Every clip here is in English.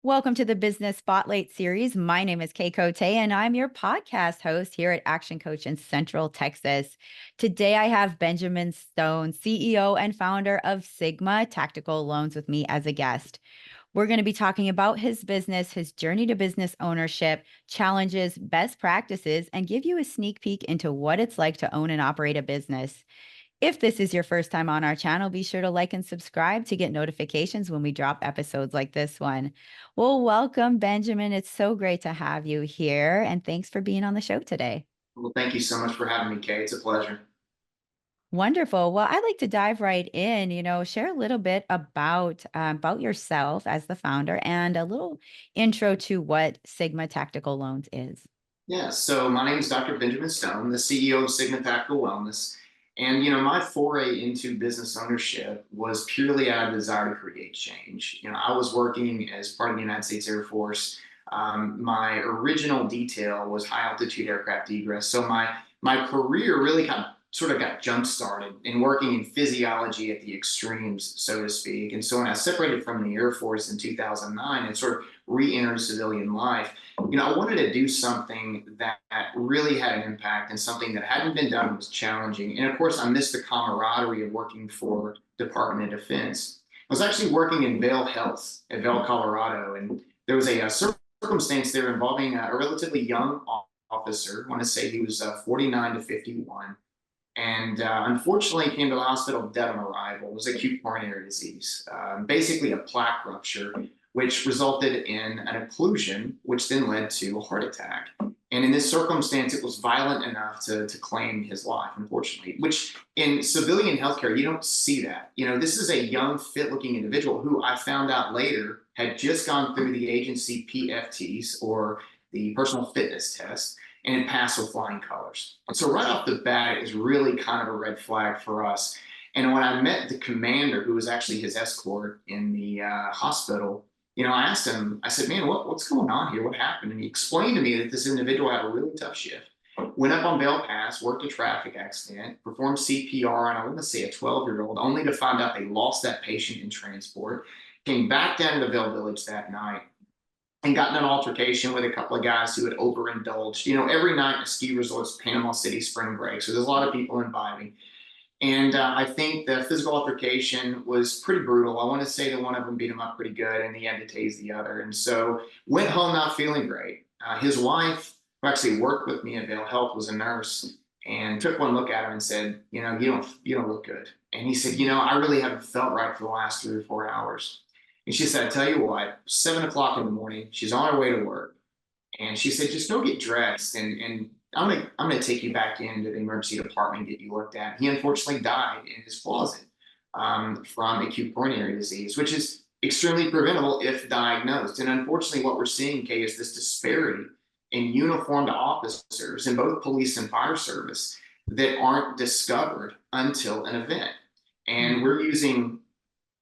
Welcome to the Business Spotlight series. My name is Kay Cote, and I'm your podcast host here at Action Coach in Central Texas. Today, I have Benjamin Stone, CEO and founder of Sigma Tactical Loans, with me as a guest. We're going to be talking about his business, his journey to business ownership, challenges, best practices, and give you a sneak peek into what it's like to own and operate a business. If this is your first time on our channel, be sure to like and subscribe to get notifications when we drop episodes like this one. Well, welcome, Benjamin. It's so great to have you here. And thanks for being on the show today. Well, thank you so much for having me, Kay. It's a pleasure. Wonderful. Well, I'd like to dive right in, share a little bit about yourself as the founder and a little intro to what Sigma Tactical Loans is. Yeah, so my name is Dr. Benjamin Stone, the CEO of Sigma Tactical Wellness. And, my foray into business ownership was purely out of desire to create change. I was working as part of the United States Air Force. My original detail was high altitude aircraft egress. So my career really sort of got jump started in working in physiology at the extremes, so to speak. And so when I separated from the Air Force in 2009 and sort of re-entered civilian life, I wanted to do something that really had an impact and something that hadn't been done, was challenging. And of course, I missed the camaraderie of working for Department of Defense. I was actually working in Vail Health at Vail, Colorado, and there was a circumstance there involving a relatively young officer. I want to say he was 49 to 51. And unfortunately came to the hospital dead on arrival. It was acute coronary disease, basically a plaque rupture, which resulted in an occlusion, which then led to a heart attack. And in this circumstance, it was violent enough to claim his life, unfortunately, which in civilian healthcare, you don't see that. This is a young, fit looking individual who I found out later had just gone through the agency PFTs, or the personal fitness test, and it passed with flying colors. And so right off the bat, it was really kind of a red flag for us. And when I met the commander, who was actually his escort in the hospital, I asked him, I said, man, what's going on here? What happened? And he explained to me that this individual had a really tough shift. Went up on Vail Pass, worked a traffic accident, performed CPR on, I want to say, a 12-year-old, only to find out they lost that patient in transport. Came back down to Vail Village that night and got in an altercation with a couple of guys who had overindulged. Every night in a ski resort's Panama City spring break, so there's a lot of people imbibing. And I think the physical altercation was pretty brutal. I want to say that one of them beat him up pretty good, and he had to tase the other. And so went home not feeling great. His wife, who actually worked with me at Vail Health, was a nurse, and took one look at him and said, you don't look good. And he said, I really haven't felt right for the last 3 or 4 hours. And she said, I tell you what, 7 o'clock in the morning, she's on her way to work. And she said, just go get dressed, and I'm gonna take you back into the emergency department and get you looked at. He unfortunately died in his closet from acute coronary disease, which is extremely preventable if diagnosed. And unfortunately, what we're seeing, Kay, is this disparity in uniformed officers in both police and fire service that aren't discovered until an event. And we're using,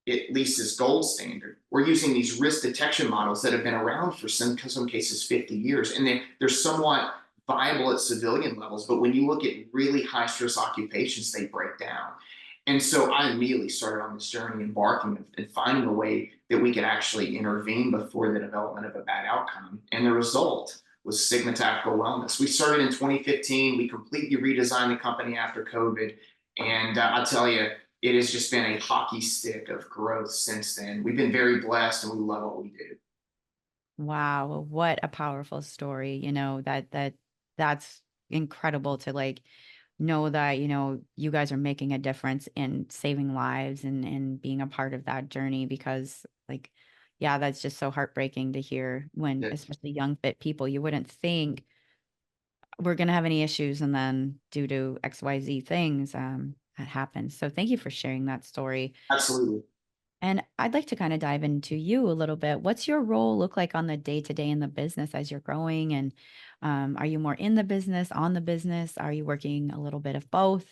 at least as gold standard, we're using these risk detection models that have been around for some cases 50 years, and they're somewhat viable at civilian levels, but when you look at really high stress occupations, they break down. And so I immediately started on this journey, embarking and finding a way that we could actually intervene before the development of a bad outcome. And the result was Sigma Tactical Wellness. We started in 2015. We completely redesigned the company after COVID. And I tell you, it has just been a hockey stick of growth since then. We've been very blessed, and we love what we do. Wow, what a powerful story. That's incredible to know that, you guys are making a difference in saving lives and being a part of that journey, because yeah, that's just so heartbreaking to hear, when Yeah, especially young fit people, you wouldn't think we're going to have any issues, and then due to XYZ things, that happens. So thank you for sharing that story. absolutely. And I'd like to kind of dive into you a little bit. What's your role look like on the day to day in the business as you're growing? And are you more in the business, on the business? Are you working a little bit of both?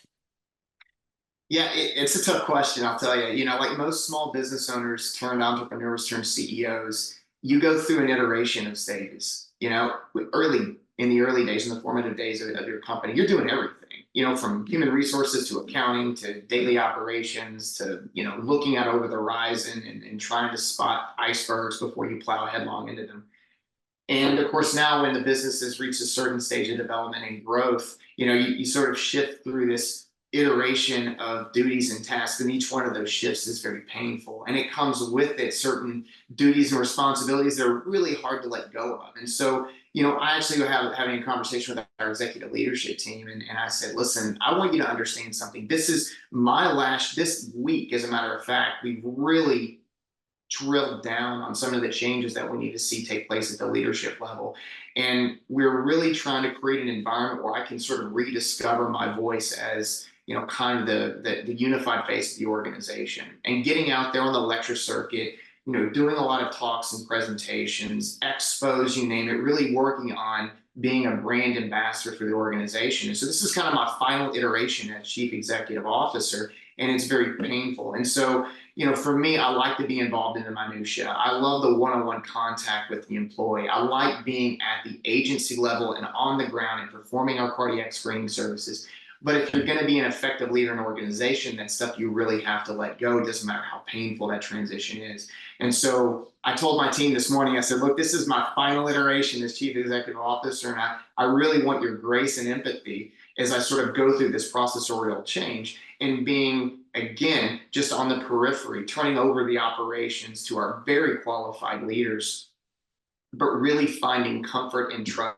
Yeah, it's a tough question, I'll tell you. Like most small business owners turned entrepreneurs turned CEOs, you go through an iteration of stages. Early in the early days, in the formative days of your company, you're doing everything, from human resources to accounting to daily operations to, looking out over the horizon and trying to spot icebergs before you plow headlong into them. And of course, now when the business has reached a certain stage of development and growth, you sort of shift through this iteration of duties and tasks, and each one of those shifts is very painful. And it comes with it certain duties and responsibilities that are really hard to let go of. And so, I actually was having a conversation with our executive leadership team, and I said, listen, I want you to understand something. This is this week, as a matter of fact, we've really drilled down on some of the changes that we need to see take place at the leadership level. And we're really trying to create an environment where I can sort of rediscover my voice as, kind of the unified face of the organization, and getting out there on the lecture circuit, doing a lot of talks and presentations, expos, you name it, really working on being a brand ambassador for the organization. And so this is kind of my final iteration as chief executive officer, and it's very painful. And so, for me, I like to be involved in the minutia. I love the one-on-one contact with the employee. I like being at the agency level and on the ground and performing our cardiac screening services. But if you're going to be an effective leader in an organization, that's stuff you really have to let go. It doesn't matter how painful that transition is. And so I told my team this morning, I said, look, this is my final iteration as chief executive officer, and I really want your grace and empathy as I sort of go through this processorial change, and being, again, just on the periphery, turning over the operations to our very qualified leaders, but really finding comfort and trust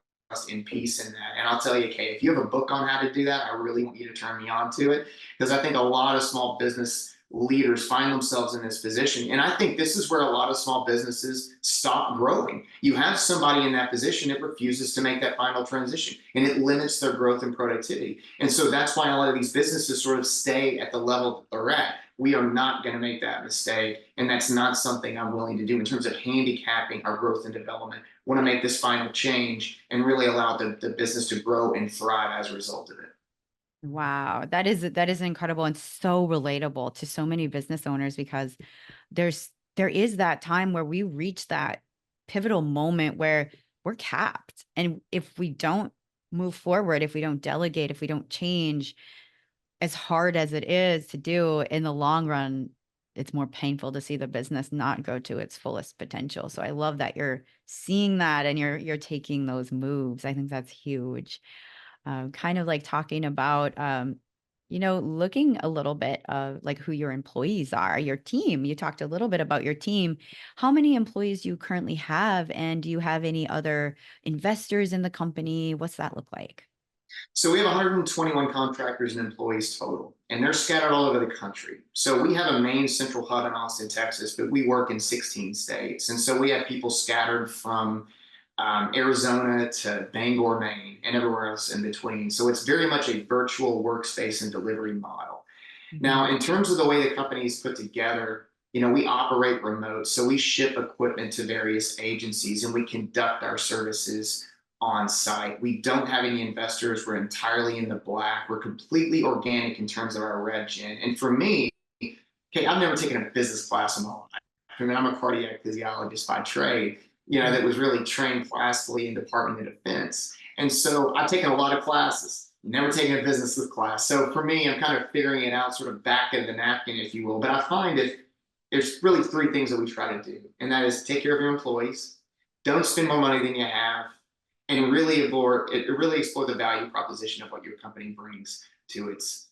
and peace in that. And I'll tell you, Kay, if you have a book on how to do that, I really want you to turn me on to it, because I think a lot of small business leaders find themselves in this position. And I think this is where a lot of small businesses stop growing. You have somebody in that position that refuses to make that final transition, and it limits their growth and productivity. And so that's why a lot of these businesses sort of stay at the level that they're at. We are not going to make that mistake. And that's not something I'm willing to do in terms of handicapping our growth and development. I want to make this final change and really allow the business to grow and thrive as a result of it. Wow, that is incredible and so relatable to so many business owners, because there is that time where we reach that pivotal moment where we're capped. And if we don't move forward, if we don't delegate, if we don't change, as hard as it is to do, in the long run, it's more painful to see the business not go to its fullest potential. So I love that you're seeing that and you're taking those moves. I think that's huge. Kind of like talking about, looking a little bit of like who your employees are, your team. You talked a little bit about your team. How many employees do you currently have? And do you have any other investors in the company? What's that look like? So we have 121 contractors and employees total, and they're scattered all over the country. So we have a main central hub in Austin, Texas, but we work in 16 states. And so we have people scattered from Arizona to Bangor, Maine, and everywhere else in between. So it's very much a virtual workspace and delivery model. Now, in terms of the way the company is put together, we operate remote. So we ship equipment to various agencies and we conduct our services on site. We don't have any investors. We're entirely in the black. We're completely organic in terms of our rev gen. And for me, okay, I've never taken a business class in my life. I mean, I'm a cardiac physiologist by trade, that was really trained classically in Department of Defense. And so I've taken a lot of classes, never taken a business class. So for me, I'm kind of figuring it out sort of back of the napkin, if you will. But I find that there's really three things that we try to do. And that is take care of your employees, don't spend more money than you have, and really explore the value proposition of what your company brings to its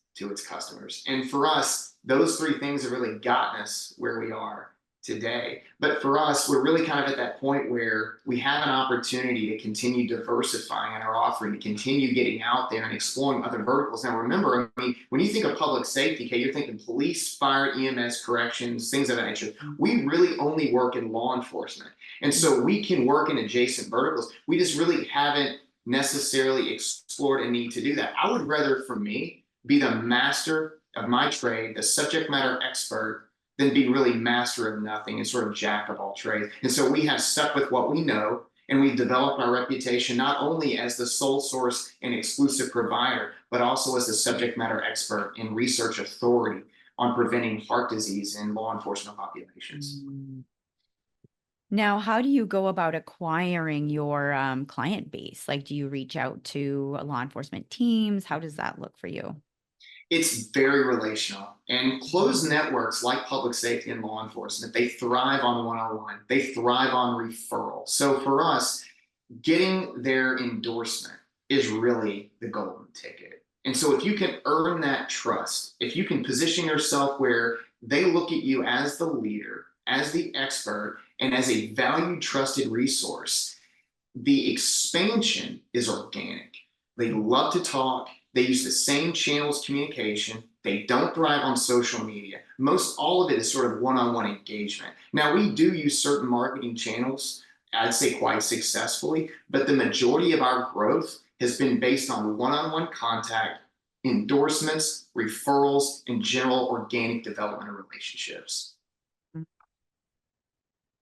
customers. And for us, those three things have really gotten us where we are today. But for us, we're really kind of at that point where we have an opportunity to continue diversifying our offering, to continue getting out there and exploring other verticals. Now, remember, I mean, when you think of public safety, okay, you're thinking police, fire, EMS, corrections, things of that nature. We really only work in law enforcement. And so we can work in adjacent verticals. We just really haven't necessarily explored a need to do that. I would rather, for me, be the master of my trade, the subject matter expert, than be really master of nothing and sort of jack of all trades. And so we have stuck with what we know, and we've developed our reputation not only as the sole source and exclusive provider, but also as the subject matter expert and research authority on preventing heart disease in law enforcement populations. Now, how do you go about acquiring your client base? Like, do you reach out to law enforcement teams? How does that look for you? It's very relational, and Mhm. closed networks like public safety and law enforcement, they thrive on one-on-one. They thrive on referral. So for us, getting their endorsement is really the golden ticket. And so if you can earn that trust, if you can position yourself where they look at you as the leader, as the expert, and as a valued, trusted resource, the expansion is organic. They love to talk. They use the same channels of communication. They don't thrive on social media. Most all of it is sort of one-on-one engagement. Now, we do use certain marketing channels, I'd say quite successfully, but the majority of our growth has been based on one-on-one contact, endorsements, referrals, and general organic development of relationships.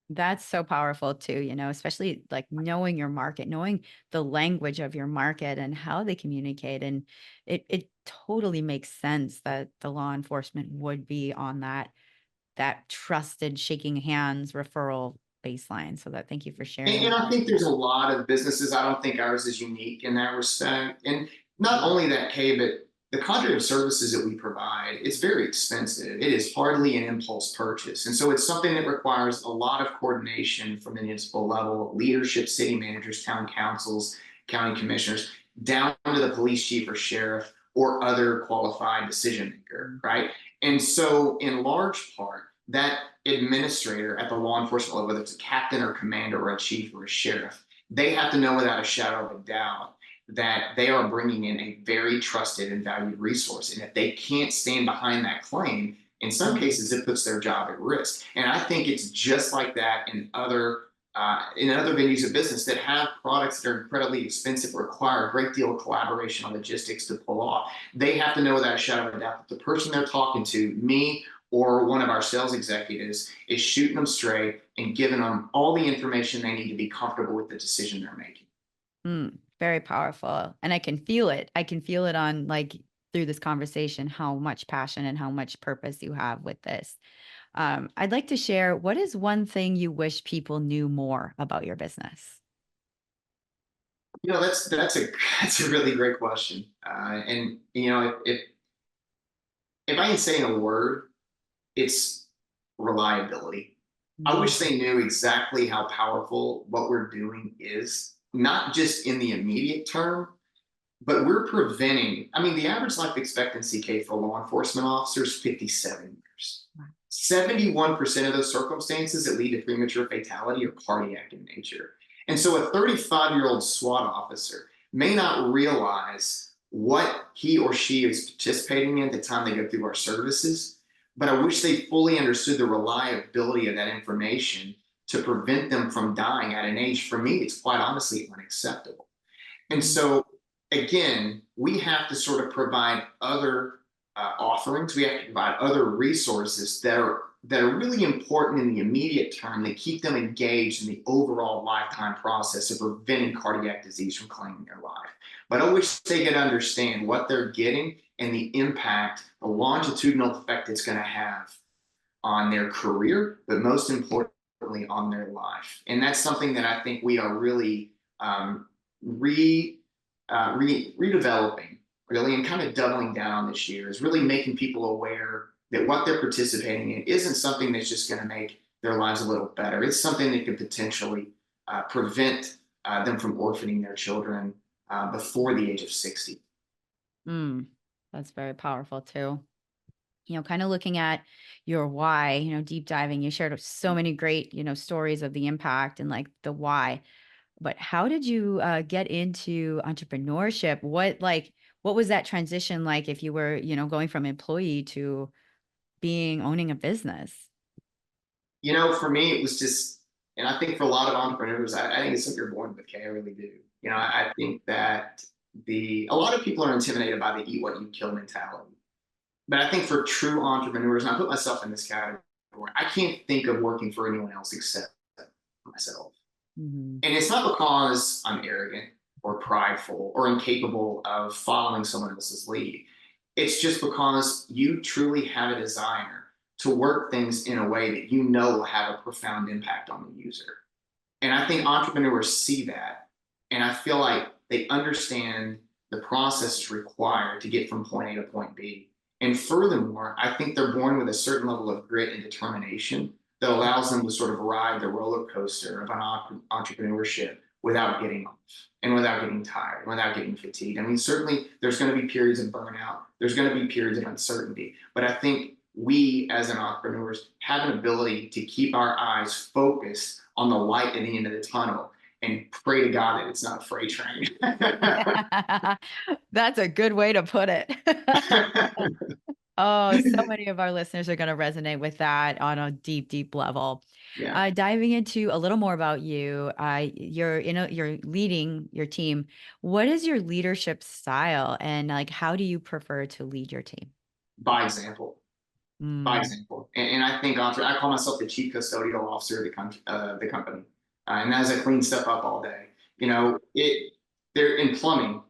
That's so powerful too, especially like knowing your market, knowing the language of your market and how they communicate. And it totally makes sense that the law enforcement would be on that trusted shaking hands referral baseline. So that thank you for And sharing I all think that. there's a lot of businesses. I don't think ours is unique in that respect. And not only that, Kay, but the cadre of services that we provide, it's very expensive. It is hardly an impulse purchase. And so it's something that requires a lot of coordination from the municipal level, leadership, city managers, town councils, county commissioners, down to the police chief or sheriff or other qualified decision maker, Mm. right? And so, in large part, that administrator at the law enforcement level, whether it's a captain or commander or a chief or a sheriff, they have to know without a shadow of a doubt that they are bringing in a very trusted and valued resource. And if they can't stand behind that claim, in some Mhm. cases, it puts their job at risk. And I think it's just like that in other venues of business that have products that are incredibly expensive, require a great deal of collaboration on logistics to pull off. They have to know without a shadow of a doubt that the person they're talking to, me or one of our sales executives, is shooting them straight and giving them all the information they need to be comfortable with the decision they're making. Very powerful. And I can feel it. I can feel it on like through this conversation, how much passion and how much purpose you have with this. I'd like to share what is one thing you wish people knew more about your business? That's a that's a really great question. And if I can say in a word, it's reliability. I Mm. wish they knew exactly how powerful what we're doing is, not just in the immediate term, but we're preventing. I mean, the average life expectancy, Kate, for law enforcement officers 57 years. 71% of those circumstances that lead to premature fatality are cardiac in nature. And so a 35-year-old SWAT officer may not realize what he or she is participating in at the time they go through our services, but I wish they fully understood the reliability of that information to prevent them from dying at an age, for me, it's quite honestly unacceptable. And Mhm. so, again, we have to sort of provide other offerings. We have to provide other resources that are really important in the immediate term that keep them engaged in the overall lifetime process of preventing cardiac disease from claiming their life. But I wish they could understand what they're getting and the impact, the longitudinal effect it's going to have on their career, but most importantly on their life. And that's something that I think we are really re, redeveloping, really, and kind of doubling down on this year is really making people aware that what they're participating in isn't something that's just going to make their lives a little better. It's something that could potentially prevent them from orphaning their children before the age of 60. Mm, that's very powerful too. Kind of looking at your why, deep diving, you shared so many great, stories of the impact and like the why. But how did you get into entrepreneurship? What was that transition like if you were, going from employee to being owning a business? For me, it was just, and I think for a lot of entrepreneurs, I think it's something you're born with, Kay. I really do. I think that a lot of people are intimidated by the eat what you kill mentality. But I think for true entrepreneurs, and I put myself in this category, I can't think of working for anyone else except myself. Mhm. And it's not because I'm arrogant or prideful or incapable of following someone else's lead. It's just because you truly have a desire to work things in a way that you know will have a profound impact on the user. And I think entrepreneurs see that. And I feel like they understand the process required to get from point A to point B. And furthermore, I think they're born with a certain level of grit and determination that allows them to sort of ride the roller coaster of an entrepreneurship without getting off and without getting tired and without getting fatigued. I mean, certainly there's going to be periods of burnout, there's going to be periods of uncertainty, but I think we as an entrepreneurs have an ability to keep our eyes focused on the light at the end of the tunnel and pray to God that it's not a freight train. That's a good way to put it. Oh, so many of our listeners are going to resonate with that on a deep, deep level. Yeah. Diving into a little more about you, you're leading your team. What is your leadership style, and like how do you prefer to lead your team? By example. By Mm, example. And I think I call myself the chief custodial officer of the company. And as I clean stuff up all day, there in plumbing,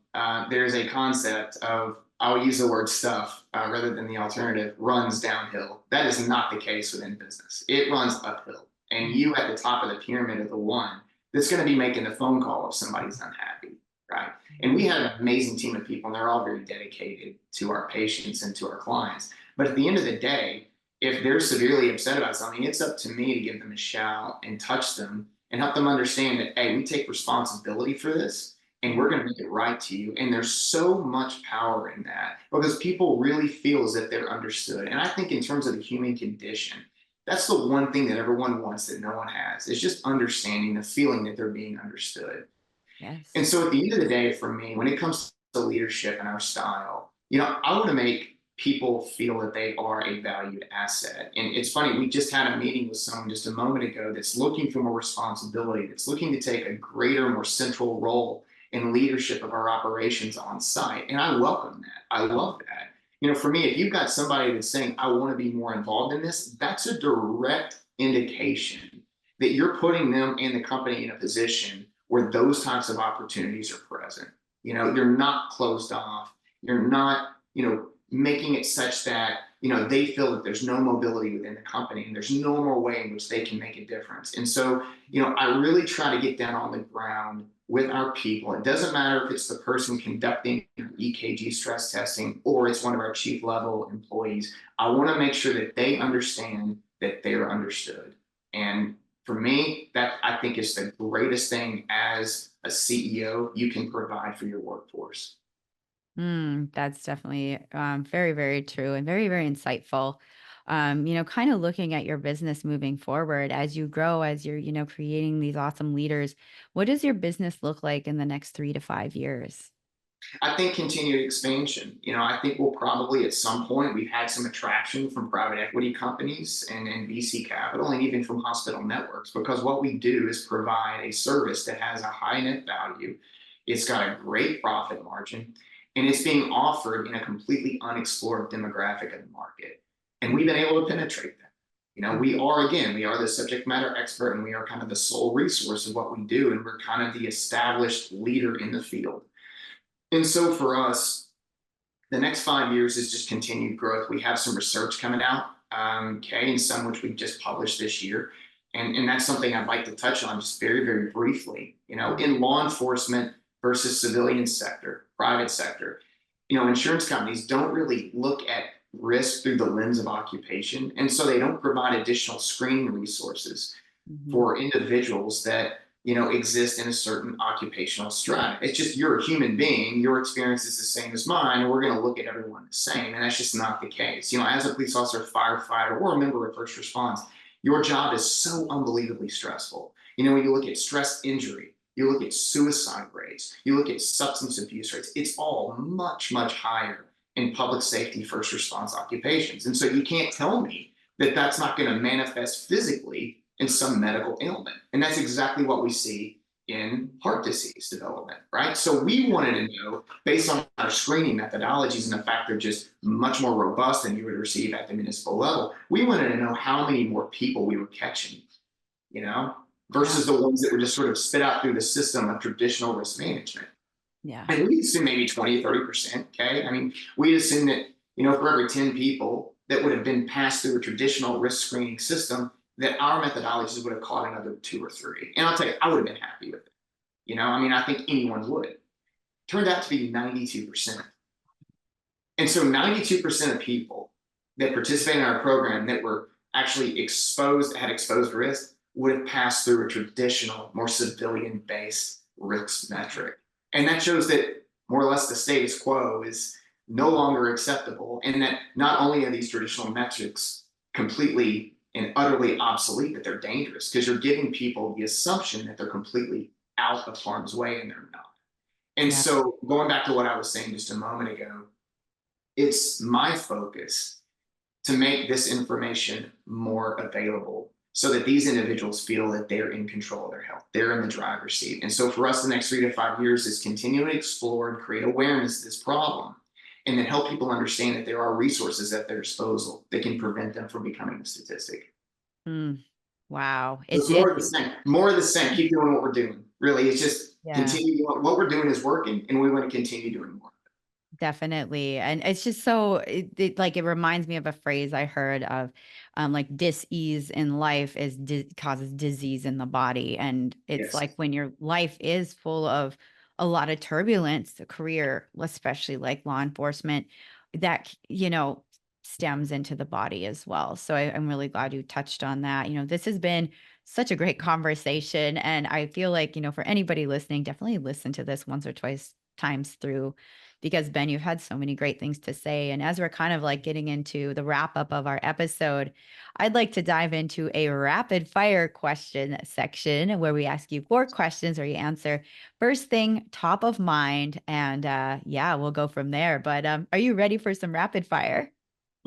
there's a concept of, I'll use the word stuff rather than the alternative, runs downhill. That is not the case within business. It runs uphill. And you at the top of the pyramid are the one that's going to be making the phone call if somebody's unhappy, right? And we have an amazing team of people, and they're all very dedicated to our patients and to our clients. But at the end of the day, if they're severely upset about something, it's up to me to give them a shout and touch them and help them understand that, hey, we take responsibility for this and we're going to make it right to you. And there's so much power in that because people really feel as if they're understood. And I think in terms of the human condition, that's the one thing that everyone wants that no one has. It's just understanding, the feeling that they're being understood. yes. And so at the end of the day, for me, when it comes to leadership and our style, I want to make people feel that they are a valued asset. And it's funny, we just had a meeting with someone just a moment ago that's looking for more responsibility, that's looking to take a greater, more central role in leadership of our operations on site. And I welcome that. I love that. For me, if you've got somebody that's saying, I want to be more involved in this, that's a direct indication that you're putting them and the company in a position where those types of opportunities are present. You're not closed off. You're not, making it such that, they feel that there's no mobility within the company and there's no more way in which they can make a difference. And so, I really try to get down on the ground with our people. It doesn't matter if it's the person conducting EKG stress testing or it's one of our chief level employees. I want to make sure that they understand that they're understood. And for me, that I think is the greatest thing as a CEO you can provide for your workforce. That's definitely very, very true and very, very insightful. Kind of looking at your business moving forward as you grow, as you're, creating these awesome leaders, what does your business look like in the next 3 to 5 years? I think continued expansion. I think we'll probably at some point, we've had some attraction from private equity companies and VC capital and even from hospital networks, because what we do is provide a service that has a high net value. It's got a great profit margin and it's being offered in a completely unexplored demographic of the market. And we've been able to penetrate that. We are the subject matter expert and we are kind of the sole resource of what we do. And we're kind of the established leader in the field. And so for us, the next 5 years is just continued growth. We have some research coming out, Kay, and some which we just published this year. And that's something I'd like to touch on just very, very briefly. In law enforcement versus civilian sector, private sector, insurance companies don't really look at risk through the lens of occupation. And so they don't provide additional screening resources Mhm. for individuals that exist in a certain occupational strata. It's just you're a human being, your experience is the same as mine, and we're going to look at everyone the same. And that's just not the case. As a police officer, firefighter, or a member of first response, your job is so unbelievably stressful. When you look at stress injury, you look at suicide rates, you look at substance abuse rates, it's all much, much higher in public safety first response occupations. And so you can't tell me that that's not going to manifest physically in some medical ailment. And that's exactly what we see in heart disease development, right? So we wanted to know, based on our screening methodologies and the fact they're just much more robust than you would receive at the municipal level, we wanted to know how many more people we were catching, Yeah. versus the ones that were just sort of spit out through the system of traditional risk management. Yeah. And we assume maybe 20, 30%. Okay. I mean, we assume that, for every 10 people that would have been passed through a traditional risk screening system that our methodologies would have caught another two or three. And I'll tell you, I would have been happy with it. I mean, I think anyone would. Turned out to be 92%. And so 92% of people that participate in our program that were actually exposed, had exposed risk, would have passed through a traditional, more civilian based risk metric. And that shows that more or less the status quo is no longer acceptable, and that not only are these traditional metrics completely and utterly obsolete, but they're dangerous because you're giving people the assumption that they're completely out of harm's way, and they're not. And Yeah. so, going back to what I was saying just a moment ago, it's my focus to make this information more available so that these individuals feel that they're in control of their health. They're in the driver's seat. And so for us, the next 3 to 5 years is continue to explore and create awareness of this problem, and then help people understand that there are resources at their disposal that can prevent them from becoming a statistic. Mm, wow. So it's more of the same, more of the same. Keep doing what we're doing. Really, it's just Yeah. continue. What we're doing is working, and we want to continue doing more. Definitely. And it's just so it reminds me of a phrase I heard of like dis-ease in life is causes disease in the body. And it's Yes. like when your life is full of a lot of turbulence, a career, especially like law enforcement, that stems into the body as well. So I'm really glad you touched on that. This has been such a great conversation. And I feel like, for anybody listening, definitely listen to this once or twice times through because Ben, you've had so many great things to say. And as we're kind of like getting into the wrap up of our episode, I'd like to dive into a rapid fire question section where we ask you 4 questions or you answer first thing top of mind. And yeah, we'll go from there. But are you ready for some rapid fire?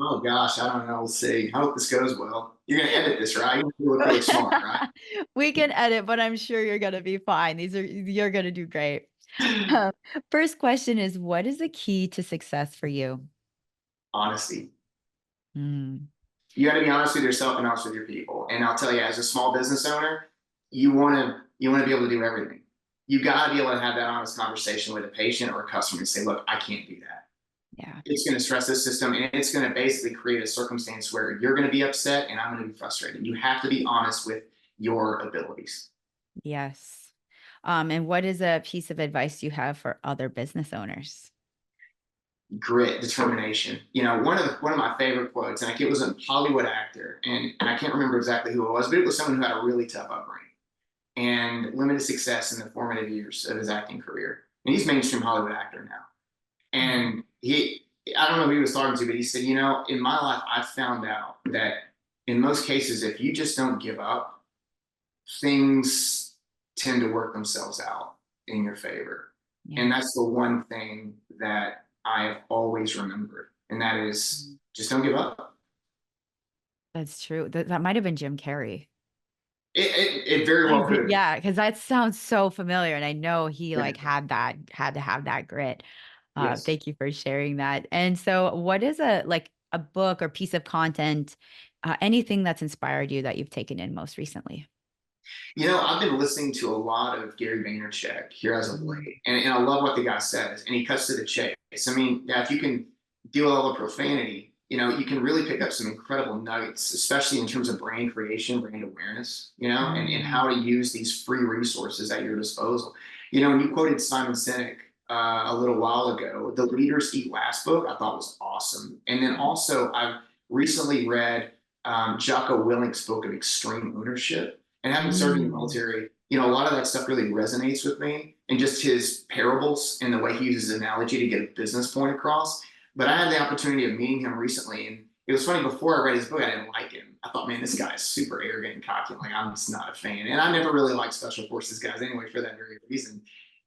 Oh gosh, I don't know. We'll see. I hope this goes well. You're gonna edit this, right? You look really smart, right? We can edit, but I'm sure you're going to be fine. You're going to do great. Uh, First question is, what is the key to success for you? Honesty. Mm, You got to be honest with yourself and honest with your people. And I'll tell you, as a small business owner, you want to be able to do everything. You got to be able to have that honest conversation with a patient or a customer and say, "Look, I can't do that. yeah. It's going to stress this system, and it's going to basically create a circumstance where you're going to be upset and I'm going to be frustrated." You have to be honest with your abilities. Yes. And what is a piece of advice you have for other business owners? Grit, determination. One of my favorite quotes, and it was a Hollywood actor, and I can't remember exactly who it was, but it was someone who had a really tough upbringing and limited success in the formative years of his acting career. And he's a mainstream Hollywood actor now. Mhm. And I don't know who he was talking to, but he said, in my life, I found out that in most cases, if you just don't give up, things tend to work themselves out in your favor. And Yeah, that's the one thing that I have always remembered. And that is Mhm. just don't give up. That's true. That might have been Jim Carrey. It very I well could think, have been. yeah, because that sounds so familiar, and I know he Yeah. like had to have that grit. Yes. Thank you for sharing that. And so, what is a book or piece of content, anything that's inspired you that you've taken in most recently? I've been listening to a lot of Gary Vaynerchuk here as of Mhm. late, and I love what the guy says, and he cuts to the chase. I mean, yeah, if you can deal with all the profanity, you can really pick up some incredible nuggets, especially in terms of brand creation, brand awareness, and Mm. how to use these free resources at your disposal. And you quoted Simon Sinek a little while ago. The Leaders Eat Last book I thought was awesome, and then also I've recently read Jocko Willink's book of Extreme Ownership. And having served in the Mm. military, a lot of that stuff really resonates with me, and just his parables and the way he uses analogy to get a business point across. But I had the opportunity of meeting him recently, and it was funny. Before I read his book, I didn't like him. I thought, man, this guy is super arrogant and cocky. Like, I'm just not a fan. And I never really liked special forces guys anyway for that very reason.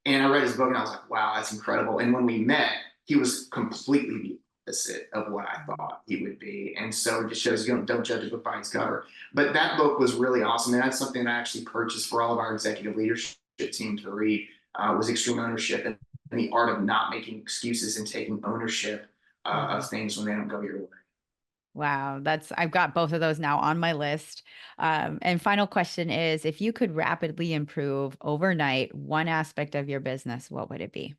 And I read his book and I was like, wow, that's incredible. And when we met, he was completely the opposite of what I thought he would be. And so it just shows you don't judge a book by its cover. But that book was really awesome. And that's something that I actually purchased for all of our executive leadership team to read, was Extreme Ownership and the art of not making excuses and taking ownership Mhm. of things when they don't go your way. Wow, I've got both of those now on my list. And final question is, if you could rapidly improve overnight one aspect of your business, what would it be?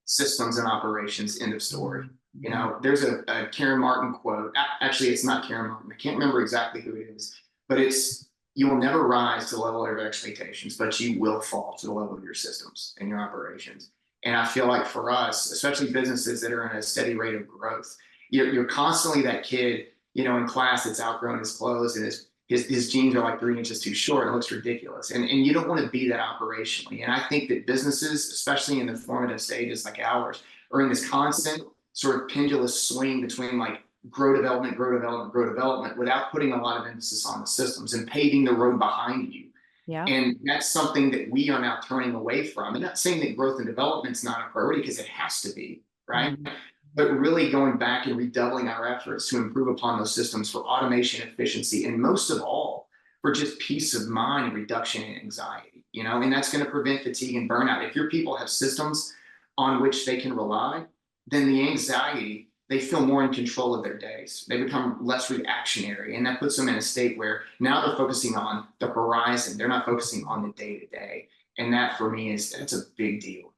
Systems and operations, end of story. You Mhm. know, there's a Karen Martin quote. Actually, it's not Karen Martin. I can't remember exactly who it is, but it's you will never rise to the level of your expectations, but you will fall to the level of your systems and your operations. And I feel like for us, especially businesses that are in a steady rate of growth, you're constantly that kid, in class that's outgrown his clothes and his jeans are like 3 inches too short. It looks ridiculous. And you don't want to be that operationally. And I think that businesses, especially in the formative stages like ours, are in this constant sort of pendulous swing between like grow development, grow development, grow development without putting a lot of emphasis on the systems and paving the road behind you. Yeah. And that's something that we are now turning away from. I'm not saying that growth and development is not a priority because it has to be, right? Mhm. But really going back and redoubling our efforts to improve upon those systems for automation, efficiency, and most of all, for just peace of mind and reduction in anxiety, and that's going to prevent fatigue and burnout. If your people have systems on which they can rely, then the anxiety, they feel more in control of their days. They become less reactionary, and that puts them in a state where now they're focusing on the horizon. They're not focusing on the day to day. And that for me that's a big deal.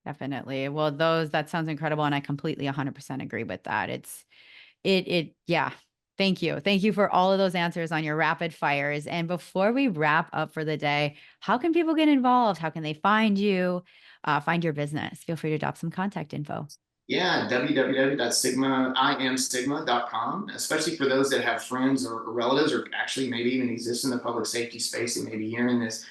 Definitely. Well, that sounds incredible. And I completely 100% agree with that. Yeah. Thank you. Thank you for all of those answers on your rapid fires. And before we wrap up for the day, how can people get involved? How can they find you, find your business? Feel free to drop some contact info. Yeah, www.imsigma.com, especially for those that have friends or relatives or actually maybe even exist in the public safety space and maybe hearing this.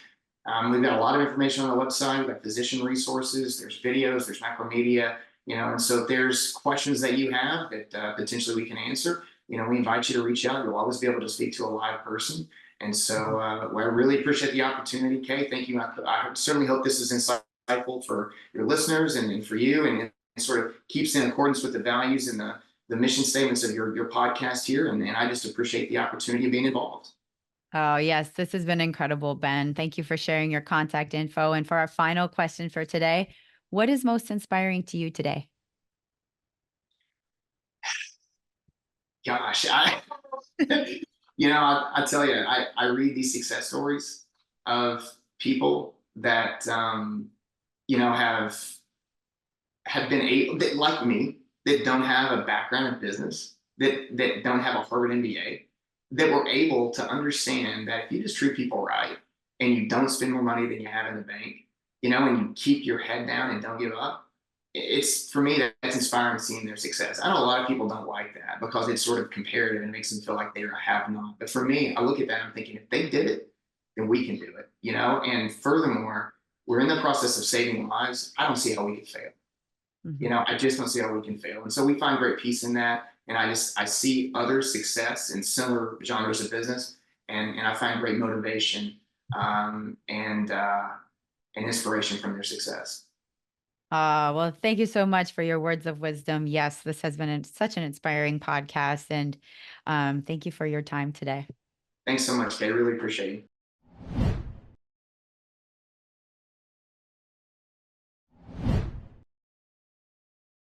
We've got a lot of information on the website. We've got physician resources, there's videos, there's macromedia, and so if there's questions that you have that potentially we can answer, we invite you to reach out. You'll always be able to speak to a live person. And so well, I really appreciate the opportunity, Kay. Thank you. I certainly hope this is insightful for your listeners and for you, and sort of keeps in accordance with the values and the mission statements of your podcast here. And I just appreciate the opportunity of being involved. Oh, yes. This has been incredible, Ben. Thank you for sharing your contact info. And for our final question for today, what is most inspiring to you today? Gosh, I tell you, I read these success stories of people that, have been able that like me that don't have a background in business that don't have a Harvard MBA that were able to understand that if you just treat people right and you don't spend more money than you have in the bank, and you keep your head down and don't give up, it's for me that's inspiring seeing their success. I know a lot of people don't like that because it's sort of comparative and makes them feel like they're a have not. But for me, I look at that and I'm thinking if they did it, then we can do it, And furthermore, we're in the process of saving lives. I don't see how we could fail. Mhm. I just don't see how we can fail. And so we find great peace in that. And I see other success in similar genres of business, and I find great motivation and inspiration from their success. Well, thank you so much for your words of wisdom. Yes, this has been such an inspiring podcast. And thank you for your time today. Thanks so much, Kay. Really appreciate you.